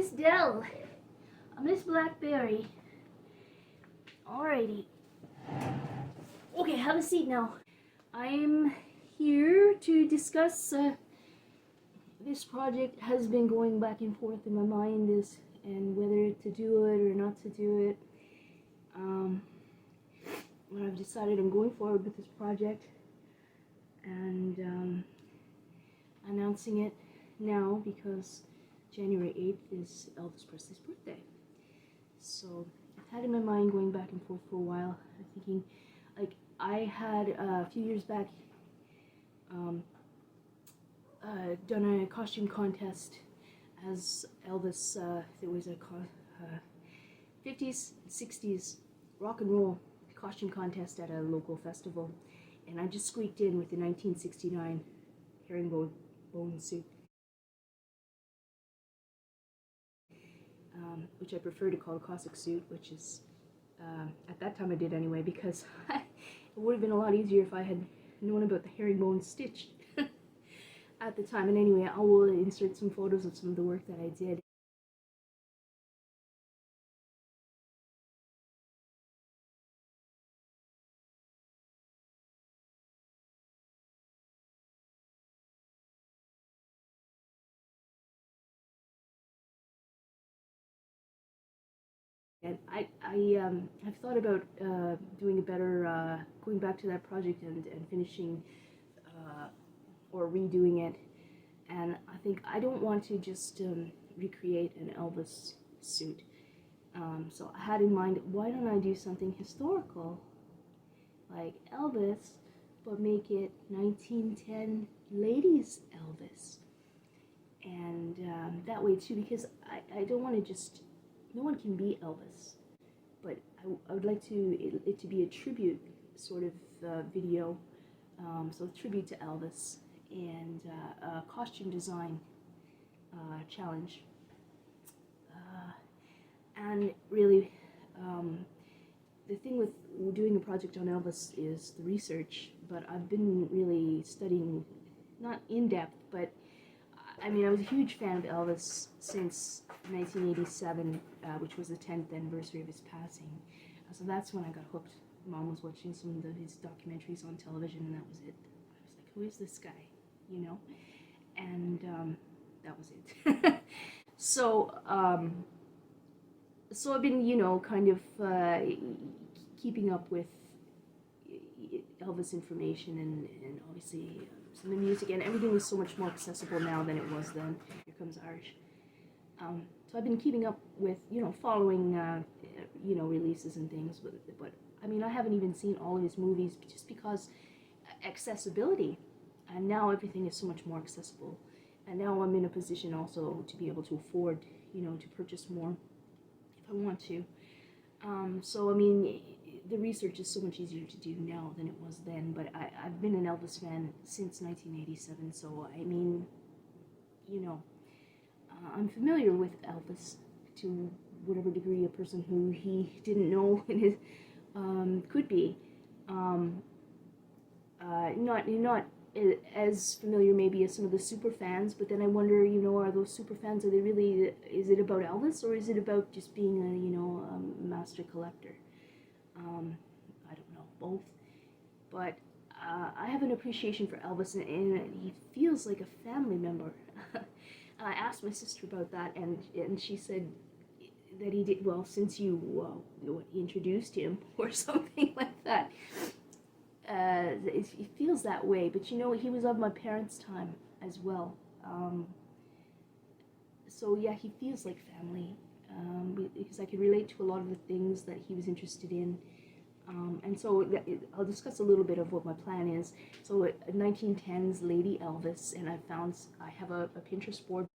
Miss Dell. Miss Blackberry. Alrighty. Okay, have a seat now. I'm here to discuss this project. Has been going back and forth in my mind and whether to do it or not to do it. I've decided I'm going forward with this project and announcing it now because January 8th is Elvis Presley's birthday. So I've had in my mind going back and forth for a while. I'm thinking, like, I had a few years back done a costume contest as Elvis. There was a 50s, 60s rock and roll costume contest at a local festival, and I just squeaked in with the 1969 herringbone suit, which I prefer to call a Cossack suit, which is, at that time I did anyway, because it would have been a lot easier if I had known about the herringbone stitch at the time. And anyway, I will insert some photos of some of the work that I did. And I have thought about doing a better, going back to that project and finishing or redoing it. And I think I don't want to just recreate an Elvis suit. So I had in mind, why don't I do something historical, like Elvis, but make it 1910 ladies Elvis. And that way too, because I don't want to just, no one can be Elvis, but I would like it to be a tribute sort of video, so a tribute to Elvis, and a costume design challenge. And really, the thing with doing a project on Elvis is the research, but I've been really studying, not in depth, but I mean, I was a huge fan of Elvis since 1987, which was the 10th anniversary of his passing. So that's when I got hooked. Mom was watching some of his documentaries on television, and that was it. I was like, who is this guy? You know? And that was it. So I've been, you know, kind of keeping up with Elvis information and obviously some of the music, and everything is so much more accessible now than it was then. Here comes Irish. So I've been keeping up with, you know, following, you know, releases and things, but I mean, I haven't even seen all of his movies just because accessibility, and now everything is so much more accessible, and now I'm in a position also to be able to afford, you know, to purchase more if I want to. So I mean, the research is so much easier to do now than it was then, but I've been an Elvis fan since 1987, so I mean, you know, I'm familiar with Elvis to whatever degree a person who he didn't know in his, could be. Not as familiar maybe as some of the super fans, but then I wonder, you know, are those super fans, are they really, is it about Elvis, or is it about just being a, you know, master collector? I don't know, both. But I have an appreciation for Elvis, and he feels like a family member. I asked my sister about that, and she said that he did, well, since you introduced him or something like that. It feels that way, but you know, he was of my parents' time as well. So yeah, he feels like family, because I could relate to a lot of the things that he was interested in. And so I'll discuss a little bit of what my plan is. So 1910s Lady Elvis, and I have a Pinterest board,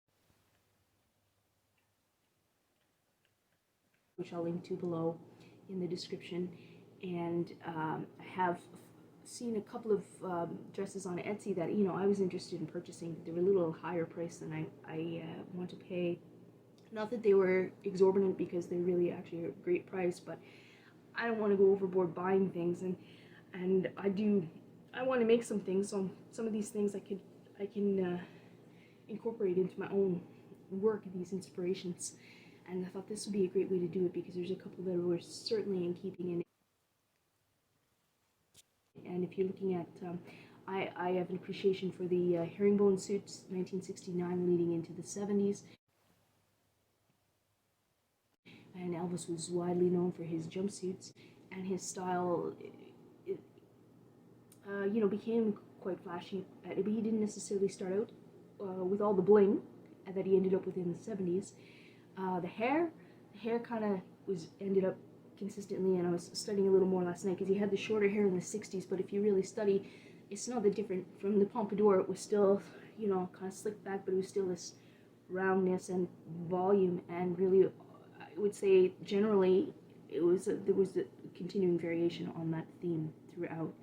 which I'll link to below in the description. And I have seen a couple of dresses on Etsy that, you know, I was interested in purchasing. They were a little higher price than I want to pay. Not that they were exorbitant, because they're really actually a great price, but I don't want to go overboard buying things, and I want to make some things. So some of these things I can incorporate into my own work, these inspirations. And I thought this would be a great way to do it because there's a couple that were certainly in keeping in. And if you're looking at, I have an appreciation for the herringbone suits, 1969 leading into the 70s. And Elvis was widely known for his jumpsuits, and his style, became quite flashy. But he didn't necessarily start out with all the bling that he ended up with in the 70s. The hair kind of ended up consistently, and I was studying a little more last night because he had the shorter hair in the 60s, but if you really study, it's not that different from the pompadour. It was still, kind of slicked back, but it was still this roundness and volume, and really, I would say generally, there was a continuing variation on that theme throughout.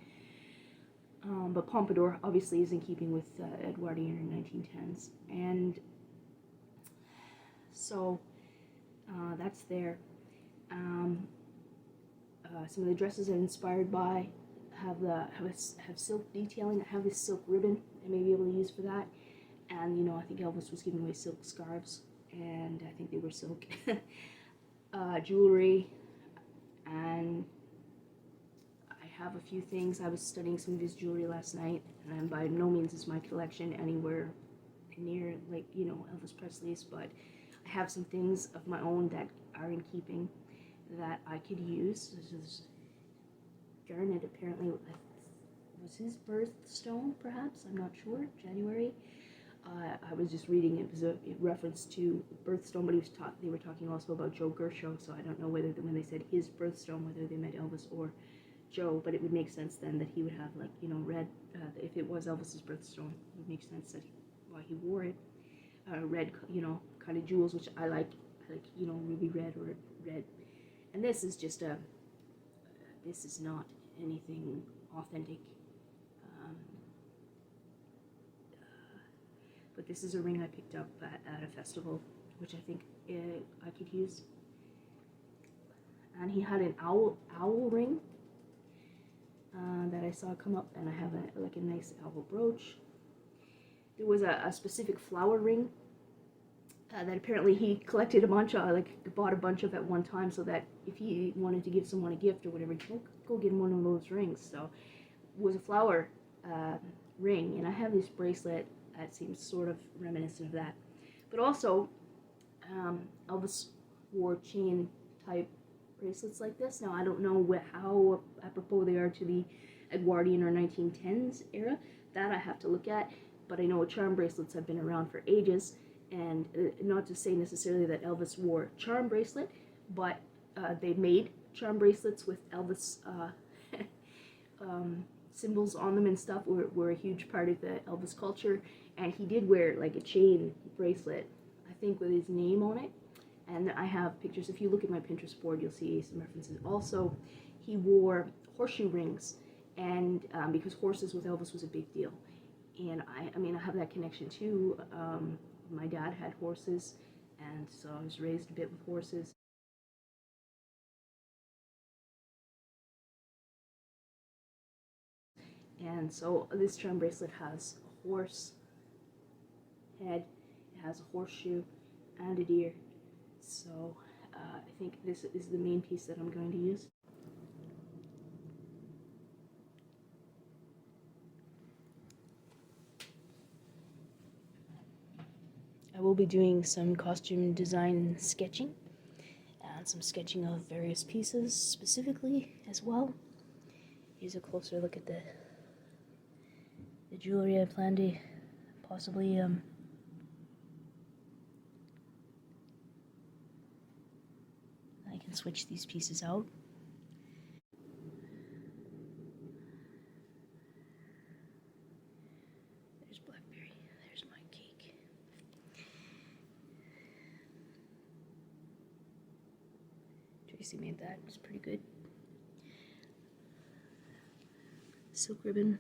But pompadour obviously is in keeping with Edwardian 1910s, and so that's there. Some of the dresses I'm inspired by have silk detailing. I have this silk ribbon I may be able to use for that, and I think Elvis was giving away silk scarves, and I think they were silk. Jewelry, and I have a few things. I was studying some of his jewelry last night, and by no means is my collection anywhere near Elvis Presley's, but I have some things of my own that are in keeping that I could use. This is garnet, apparently was his birthstone, perhaps, I'm not sure, January. I was just reading, it was a reference to birthstone, but they were talking also about Joe Gershow, so I don't know whether when they said his birthstone, whether they meant Elvis or Joe, but it would make sense then that he would have red, if it was Elvis's birthstone, it would make sense that why he wore it. Red, kind of jewels, which I like ruby red or red. And this is just this is not anything authentic. But this is a ring I picked up at a festival, which I think I could use. And he had an owl ring that I saw come up, and I have a nice owl brooch. There was a specific flower ring that apparently he collected a bunch of, bought a bunch of at one time, so that if he wanted to give someone a gift or whatever, go get him one of those rings. So it was a flower ring, and I have this bracelet that seems sort of reminiscent of that. But also, Elvis wore chain type bracelets like this. Now I don't know how apropos they are to the Edwardian or 1910s era. That I have to look at. But I know charm bracelets have been around for ages, and not to say necessarily that Elvis wore charm bracelet, but they made charm bracelets with Elvis symbols on them and stuff were a huge part of the Elvis culture, and he did wear a chain bracelet, I think with his name on it, and I have pictures. If you look at my Pinterest board, you'll see some references. Also, he wore horseshoe rings, and because horses with Elvis was a big deal. And I have that connection too. My dad had horses, and so I was raised a bit with horses. And so this charm bracelet has a horse head, it has a horseshoe, and a deer. So I think this is the main piece that I'm going to use. I will be doing some costume design sketching and some sketching of various pieces specifically as well. Here's a closer look at the jewelry I plan to possibly I can switch these pieces out. There's blackberry, there's my cake. Tracy made that, it's pretty good. Silk ribbon.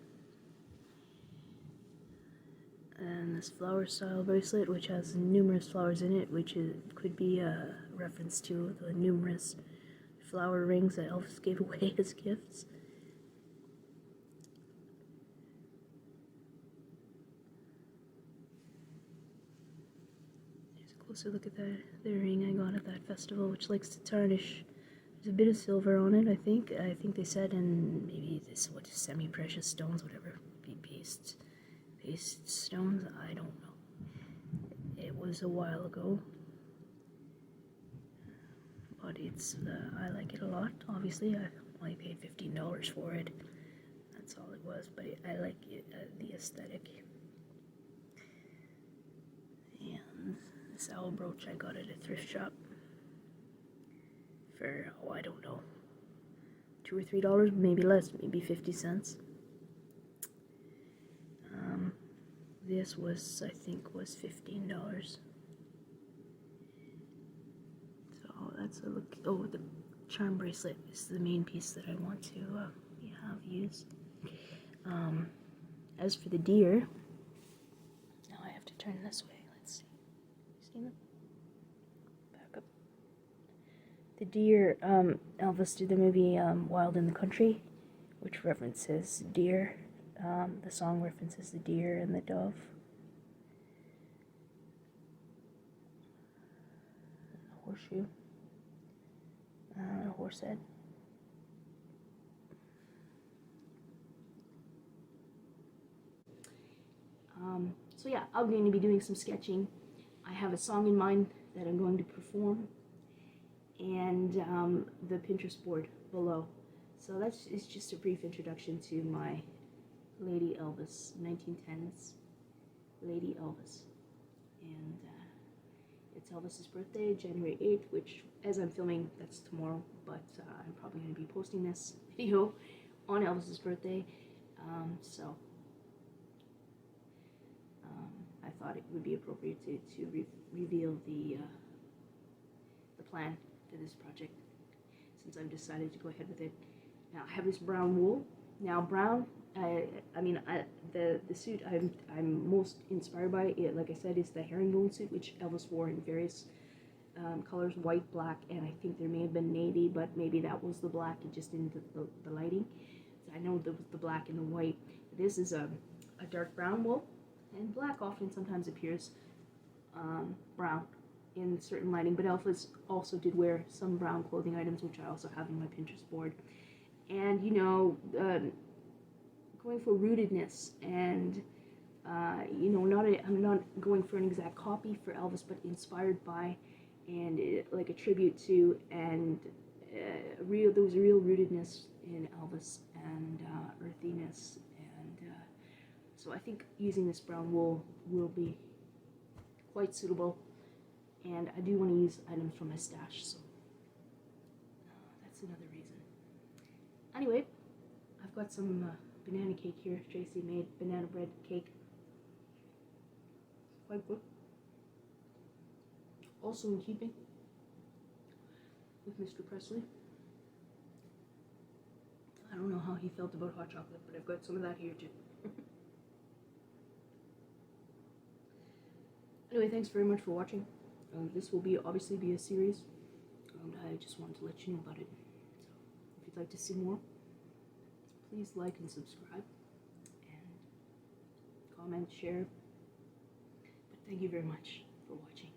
And this flower style bracelet, which has numerous flowers in it, which could be a reference to the numerous flower rings that Elvis gave away as gifts. There's a So look at that, the ring I got at that festival, which likes to tarnish. There's a bit of silver on it, I think. I think they said, and maybe this, what, semi-precious stones, whatever, be paste stones, I don't know. It was a while ago, but it's, I like it a lot. Obviously, I only paid $15 for it. That's all it was, but I like it, the aesthetic. And this owl brooch I got at a thrift shop for, oh, I don't know, $2 or $3, maybe less, maybe 50 cents. This was, I think, was $15. So that's a look. Oh, the charm bracelet is the main piece that I want to have used. As for the deer, now I have to turn this way. Let's see. See them? Back up. The deer, Elvis did the movie Wild in the Country, which references deer. The song references the deer and the dove. A horseshoe. A horse head. So yeah, I'm going to be doing some sketching. I have a song in mind that I'm going to perform, and the Pinterest board below. So that's it's just a brief introduction to my Lady Elvis, 1910s Lady Elvis. And it's Elvis's birthday, January 8th, which, as I'm filming, that's tomorrow, but I'm probably going to be posting this video on Elvis's birthday. So I thought it would be appropriate to reveal the plan for this project, since I've decided to go ahead with it. Now I have this brown wool. Now brown, the suit I'm most inspired by, like I said, is the herringbone suit, which Elvis wore in various colors, white, black, and I think there may have been navy, but maybe that was the black, it just didn't the lighting. So I know there was the black and the white. This is a dark brown wool, and black often sometimes appears brown in certain lighting, but Elvis also did wear some brown clothing items, which I also have in my Pinterest board. And, you know, going for rootedness, and, you know, I'm not going for an exact copy for Elvis, but inspired by, and like a tribute to, and there was a real rootedness in Elvis, and earthiness, and so I think using this brown wool will be quite suitable, and I do want to use items from my stash, so that's another reason. Anyway, I've got some banana cake here. Tracy made banana bread cake. Quite good. Also in keeping with Mr. Presley. I don't know how he felt about hot chocolate, but I've got some of that here too. Anyway, thanks very much for watching. This will obviously be a series, and I just wanted to let you know about it. So, if you'd like to see more, please like and subscribe, and comment, share. But thank you very much for watching.